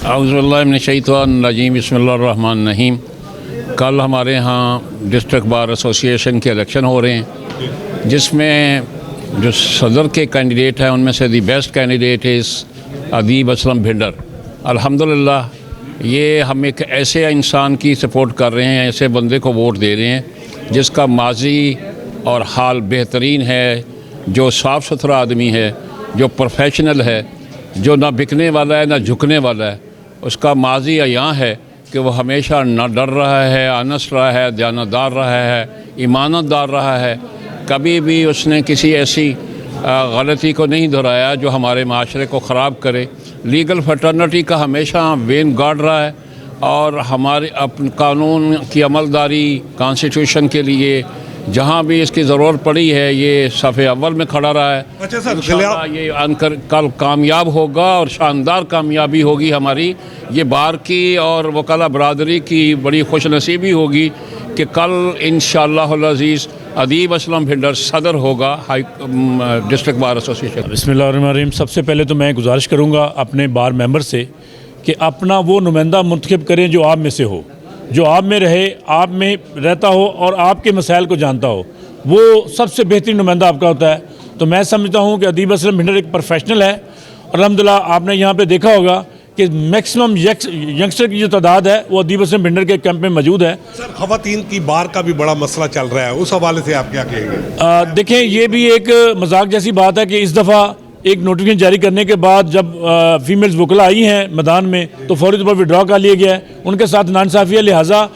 औज़ुबिल्लाहि मिनश्शैतानिर्रजीम बिस्मिल्लाहिर्रहमानिर्रहीम। कल हमारे यहाँ डिस्ट्रिक्ट बार एसोसिएशन के इलेक्शन हो रहे हैं, जिसमें जो सदर के कैंडिडेट हैं उनमें से दी बेस्ट कैंडिडेट इज़ अदीब असलम भिंडर। अल्हम्दुलिल्लाह, ये हम एक ऐसे इंसान की सपोर्ट कर रहे हैं, ऐसे बंदे को वोट दे रहे हैं जिसका माजी और हाल बेहतरीन है, जो साफ़ सुथरा आदमी है, जो प्रोफेशनल है, जो ना बिकने वाला है ना झुकने वाला है। उसका माजी यहाँ है कि वो हमेशा न डर रहा है, आनस रहा है, दयानतदार रहा है, ईमानतदार रहा है। कभी भी उसने किसी ऐसी गलती को नहीं दोहराया जो हमारे माशरे को ख़राब करे। लीगल फटर्निटी का हमेशा वेन गार्ड रहा है और हमारे अपने कानून की अमलदारी, कॉन्स्टिट्यूशन के लिए जहाँ भी इसकी ज़रूरत पड़ी है ये सफ़े अव्वल में खड़ा रहा है। अच्छा सर, इंशाअल्लाह ये आनकर कल कामयाब होगा और शानदार कामयाबी होगी हमारी। ये बार की और वकाला बरादरी की बड़ी खुशनसीबी होगी कि कल इंशाअल्लाहुल अज़ीज़ अदीब असलम भिंडर सदर होगा डिस्ट्रिक्ट बार एसोसिएशन। बिस्मिल्लाहिर्रहमानिर्रहीम। सबसे पहले तो मैं गुजारिश करूँगा अपने बार मेंबर से कि अपना वो नुमाइंदा मुंतखब करें जो आप में से हो, जो आप में रहे, आप में रहता हो और आपके मसाइल को जानता हो। वो सबसे बेहतरीन नुमाइंदा आपका होता है। तो मैं समझता हूँ कि अदीब असलम भिंडर एक प्रोफेशनल है और अल्हम्दुलिल्लाह आपने यहाँ पे देखा होगा कि मैक्सिमम यंगस्टर की जो तादाद है वो अदीब असलम भिंडर के कैंप में मौजूद है। सर, ख़वातीन की बार का भी बड़ा मसला चल रहा है, उस हवाले से आप क्या कहेंगे? देखें, ये भी एक मजाक जैसी बात है कि इस दफ़ा एक नोटिफिकेशन जारी करने के बाद जब फीमेल्स वकला आई हैं मैदान में तो फौरी तौर पर विड्रॉ कर लिया गया है। उनके साथ नाइंसाफ़ी है, लिहाजा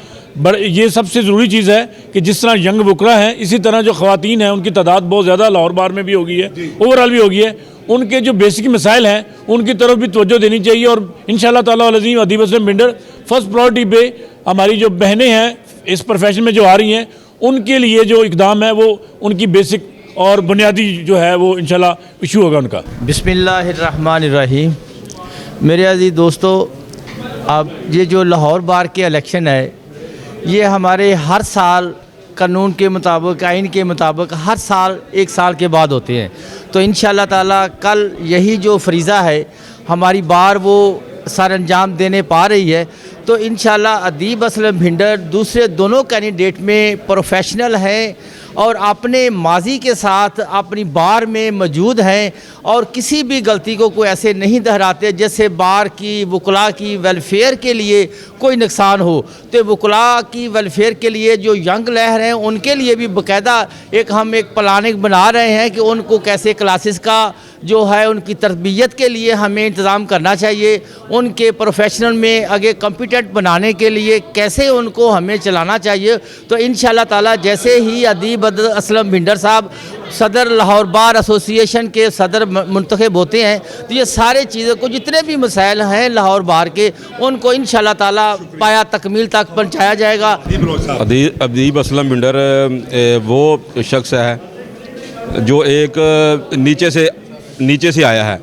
ये सबसे ज़रूरी चीज़ है कि जिस तरह यंग वकला हैं इसी तरह जो ख़वातीन हैं उनकी तादाद बहुत ज़्यादा लाहौर बार में भी होगी है, ओवरऑल भी होगी है। उनके जो बेसिक मसाइल हैं उनकी तरफ भी तवज्जो देनी चाहिए और इंशाअल्लाह ताला अज़ीम अदीब असलम भिंडर फर्स्ट प्रायोरिटी पे हमारी जो बहनें हैं इस प्रोफेशन में जो आ रही हैं उनके लिए जो इकदाम है वो उनकी बेसिक और बुनियादी जो है वो इंशाल्लाह इशू होगा उनका। बिस्मिल्लाहिर्रहमानिर्रहीम। मेरे अज़ीज़ दोस्तों, अब ये जो लाहौर बार के इलेक्शन है ये हमारे हर साल कानून के मुताबिक, आइन के मुताबिक हर साल एक साल के बाद होते हैं। तो इंशाअल्लाह ताला कल यही जो फरीज़ा है हमारी बार वो सर अंजाम देने पा रही है। तो इंशाअल्लाह अदीब असलम भिंडर दूसरे दोनों कैंडिडेट में प्रोफेशनल हैं और अपने माजी के साथ अपनी बार में मौजूद हैं और किसी भी गलती को कोई ऐसे नहीं दोहराते जैसे बार की वकला की वेलफेयर के लिए कोई नुकसान हो। तो वकला की वेलफेयर के लिए जो यंग लहर हैं उनके लिए भी बाकायदा हम एक प्लानिंग बना रहे हैं कि उनको कैसे क्लासेस का जो है उनकी तरबियत के लिए हमें इंतज़ाम करना चाहिए, उनके प्रोफेशनल में आगे कॉम्पिटेंट बनाने के लिए कैसे उनको हमें चलाना चाहिए। तो इंशाअल्लाह ताला जैसे ही अदीब असलम भिंडर साहब सदर लाहौर बार एसोसिएशन के सदर मुंतखब होते हैं तो ये सारे चीज़ों को जितने भी मसाइल हैं लाहौर बार के उनको इंशाअल्लाह ताला पाया तकमील तक पहुँचाया जाएगा। अदीब असलम भिंडर वो शख्स है जो एक नीचे से आया है,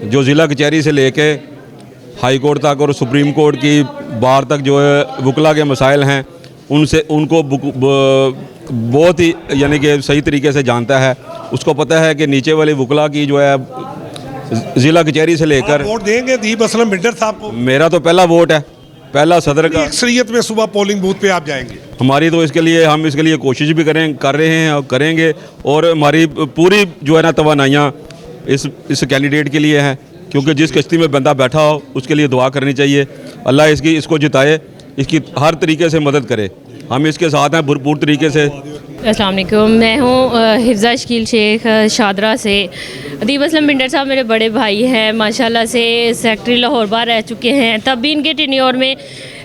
जो ज़िला कचहरी से लेके हाई कोर्ट तक और सुप्रीम कोर्ट की बार तक जो है वकला के मसाइल हैं उनको बहुत ही यानी कि सही तरीके से जानता है। उसको पता है कि नीचे वाली वकला की जो है ज़िला कचहरी से लेकर। वोट देंगे अदीब असलम भिंडर साहब को? मेरा तो पहला वोट है, पहला सदर का। अक्सरियत में सुबह पोलिंग बूथ पे आप जाएंगे? हमारी तो हम इसके लिए कोशिश भी कर रहे हैं और करेंगे और हमारी पूरी जो है ना तवानाइयाँ इस कैंडिडेट के लिए हैं, क्योंकि जिस कश्ती में बंदा बैठा हो उसके लिए दुआ करनी चाहिए। अल्लाह इसको जिताए, इसकी हर तरीके से मदद करे। हम इसके साथ हैं भरपूर तरीके से। अस्सलाम वालेकुम, मैं हूँ हिफ्ज़ा शकील शेख शादरा से। अदीब असलम भिंडर साहब मेरे बड़े भाई हैं, माशाल्लाह से सेक्रेटरी लाहौर बार रह चुके हैं। तब भी इनके टेन्योर में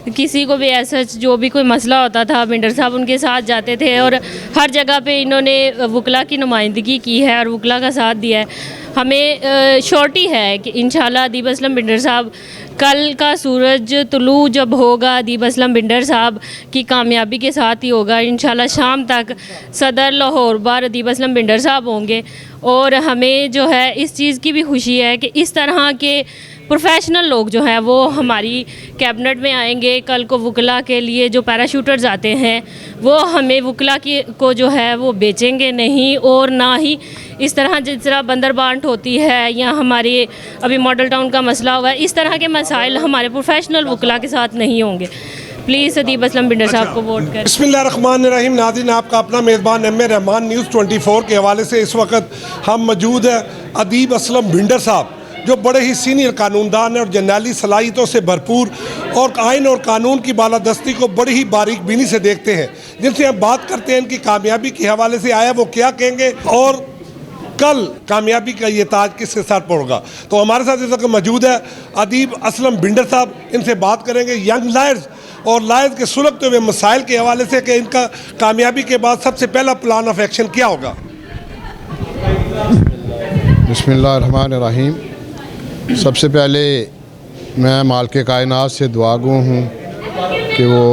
किसी को भी ऐसा जो भी कोई मसला होता था भिंडर साहब उनके साथ जाते थे और हर जगह पे इन्होंने वकला की नुमाइंदगी की है और वकला का साथ दिया है। हमें श्योरिटी है कि इंशाल्लाह अदीब असलम भिंडर साहब कल का सूरज तुलू जब होगा अदीब असलम भिंडर साहब की कामयाबी के साथ ही होगा। इंशाल्लाह शाम तक सदर लाहौर बार अदीब असलम भिंडर साहब होंगे और हमें जो है इस चीज़ की भी खुशी है कि इस तरह के प्रोफेशनल लोग जो हैं वो हमारी कैबिनेट में आएंगे। कल को वकला के लिए जो पैराशूटर्स आते हैं वो हमें वकला की को जो है वो बेचेंगे नहीं, और ना ही इस तरह जिस तरह बंदर बांट होती है या हमारे अभी मॉडल टाउन का मसला हुआ है, इस तरह के मसाइल हमारे प्रोफेशनल वकला के साथ नहीं होंगे। प्लीज़ अदीब असलम बिंडर साहब को वोट करें। बिस्मिल्लाहिर्रहमानिर्रहीम। नाज़रीन, आपका अपना मेज़बान एम.ए. रहमान न्यूज़ 24 के हवाले से इस वक्त हम मौजूद हैं अदीब असलम भिंडर साहब, जो बड़े ही सीनियर कानूनदान हैं और जर्नली सलाहियतों से भरपूर और आइन और कानून की बालादस्ती को बड़ी ही बारीक बीनी से देखते हैं, जिनसे हम बात करते हैं इनकी कामयाबी के हवाले से आया वो क्या कहेंगे और कल कामयाबी का ये ताज किसके साथ पड़ेगा। तो हमारे साथ इस वक्त मौजूद है अदीब असलम भिंडर साहब। इनसे बात करेंगे यंग लायर्स और लायर्स के सुलगते हुए मसाइल के हवाले से कि इनका कामयाबी के बाद सबसे पहला प्लान ऑफ एक्शन क्या होगा। बिस्मिल्लाहिर्रहमानिर्रहीम। सबसे पहले मैं मालिक कायनात से दुआगो हूँ कि वो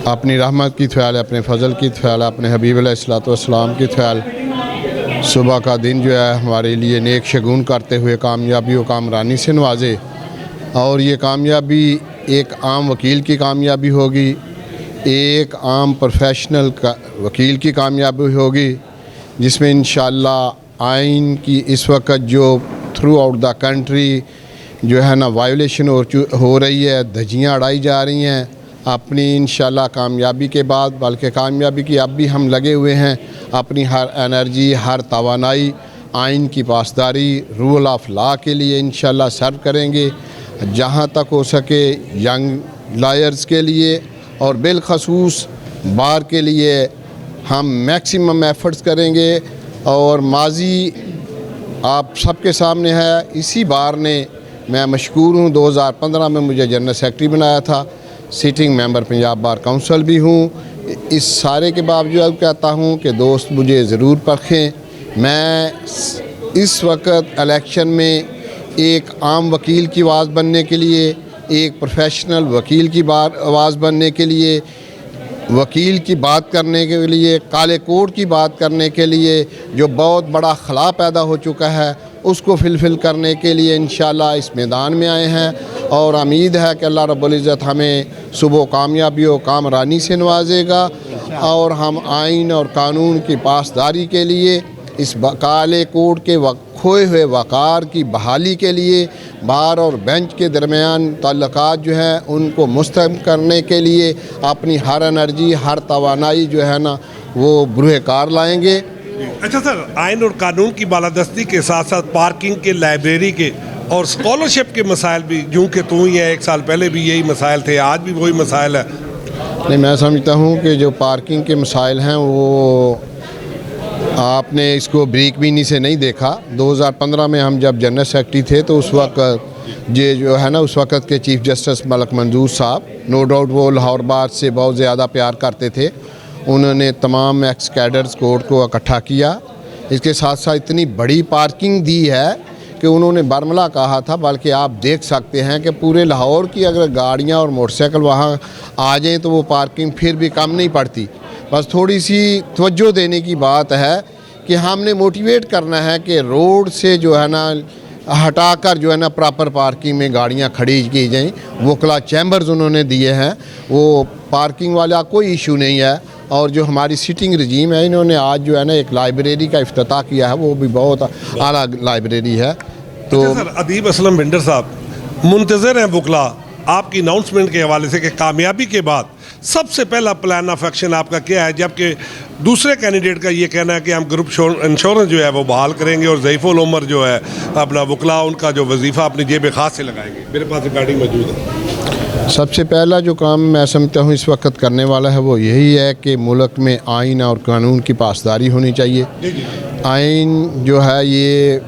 अपनी रहमत की फ़ैल, अपने फ़ज़ल की फ़ैल, अपने हबीब अलैहिस्सलाम की फ़ैल सुबह का दिन जो है हमारे लिए नेक शगुन करते हुए कामयाबी व कामरानी से नवाजे। और ये कामयाबी एक आम वकील की कामयाबी होगी, एक आम प्रोफेशनल का वकील की कामयाबी होगी, जिसमें इंशाअल्लाह आइन की इस वक्त जो थ्रू आउट द कंट्री जो है ना वायोलेशन हो रही है, धज्जियाँ उड़ाई जा रही हैं अपनी इंशाअल्लाह कामयाबी के बाद, बल्कि कामयाबी की अब भी हम लगे हुए हैं अपनी हर एनर्जी, हर तवानाई आइन की पासदारी, रूल ऑफ लॉ के लिए इंशाअल्लाह सर्व करेंगे। जहाँ तक हो सके यंग लायर्स के लिए और बिलखसूस बार के लिए हम मैक्सिमम एफ़र्ट्स करेंगे। और माजी आप सबके सामने है, इसी बार ने मैं मशकूर हूँ 2015 में मुझे जनरल सेक्रेटरी बनाया था, sitting member Punjab bar council भी हूँ। इस सारे के बावजूद कहता हूँ कि दोस्त मुझे ज़रूर परखें। मैं इस वक्त इलेक्शन में एक आम वकील की आवाज़ बनने के लिए, एक प्रोफेशनल वकील की आवाज़ बनने के लिए, वकील की बात करने के लिए, काले कोड की बात करने के लिए, जो बहुत बड़ा खला पैदा हो चुका है उसको फिलफिल करने के लिए इंशाअल्लाह इस मैदान में आए हैं। और उम्मीद है कि अल्लाह रब्बुल इज़्ज़त हमें सुबह कामयाबी और कामरानी से नवाजेगा और हम आइन और कानून की पासदारी के लिए, इस काले कोड के खोए हुए वक़ार की बहाली के लिए, बार और बेंच के दरमियान ताल्लुकात जो हैं उनको मुस्तहकम करने के लिए अपनी हर एनर्जी, हर तवानाई जो है ना वो बुरे कार लाएंगे। अच्छा सर, आइन और कानून की बालादस्ती के साथ साथ पार्किंग के, लाइब्रेरी के और स्कॉलरशिप के मसाइल भी यूँ कि तू ही है, एक साल पहले भी यही मसाइल थे, आज भी वही मसाइल है। नहीं, मैं समझता हूँ कि जो पार्किंग के मसाइल हैं वो आपने इसको ब्रीक बीनी से नहीं देखा। 2015 में हम जब जनरल सेक्रेटरी थे तो उस वक्त ये जो है ना उस वक्त के चीफ जस्टिस मलिक मंजूर साहब, नो डाउट वो लाहौर बार से बहुत ज़्यादा प्यार करते थे। उन्होंने तमाम एक्स कैडर्स कोर्ट को इकट्ठा किया, इसके साथ साथ इतनी बड़ी पार्किंग दी है कि उन्होंने बरमला कहा था, बल्कि आप देख सकते हैं कि पूरे लाहौर की अगर गाड़ियाँ और मोटरसाइकिल वहाँ आ जाएँ तो वो पार्किंग फिर भी कम नहीं पड़ती। बस थोड़ी सी तवज्जो देने की बात है कि हमने मोटिवेट करना है कि रोड से जो है ना हटाकर जो है ना प्रॉपर पार्किंग में गाड़ियां खड़ी की जाएं। वकला चैम्बर्स उन्होंने दिए हैं, वो पार्किंग वाला कोई इशू नहीं है। और जो हमारी सिटिंग रजीम है, इन्होंने आज जो है ना एक लाइब्रेरी का इफ्तिताह किया है, वो भी बहुत आला लाइब्रेरी है। तो अच्छा सर, अदीब असलम भिंडर साहब मुंतज़र हैं वकला आपकी अनाउंसमेंट के हवाले से कि कामयाबी के बाद सबसे पहला प्लान ऑफ एक्शन आपका क्या है, जबकि दूसरे कैंडिडेट का ये कहना है कि हम ग्रुप इंश्योरेंस जो है वो बहाल करेंगे और ज़ईफ़ुल उमर जो है अपना वकला उनका जो वजीफ़ा अपनी जेब खास से लगाएंगे। मेरे पास रिकॉर्डिंग मौजूद है। सबसे पहला जो काम मैं समझता हूँ इस वक्त करने वाला है वो यही है कि मुल्क में आइन और कानून की पासदारी होनी चाहिए। आइन जो है ये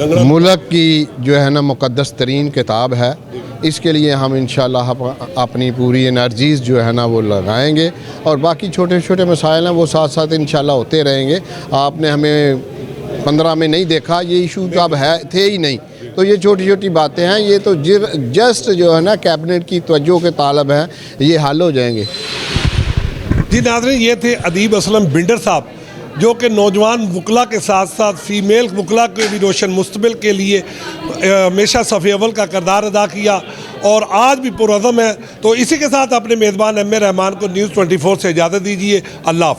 मुल्क की जो है ना मुक़द्दस तरीन किताब है, इसके लिए हम इंशाअल्लाह अपनी पूरी एनर्जीज़ जो है ना वो लगाएंगे और बाकी छोटे छोटे मसाइल हैं वो साथ साथ इंशाअल्लाह होते रहेंगे। आपने हमें 15 में नहीं देखा, ये इशू तो अब है थे ही नहीं, तो ये छोटी छोटी बातें हैं, ये तो जस्ट जो है ना कैबिनेट की तवज्जो के तालब हैं, ये हल हो जाएंगे। जी नाज़रीन, ये थे अदीब असलम भिंडर साहब जो कि नौजवान वकला के साथ साथ फ़ीमेल वकला के भी रोशन मुस्तकबिल के लिए हमेशा सफ़े अव्वल का किरदार अदा किया और आज भी पुरअज़म है। तो इसी के साथ अपने मेज़बान एम ए रहमान को न्यूज़ 24 से इजाज़त दीजिए। अल्लाह।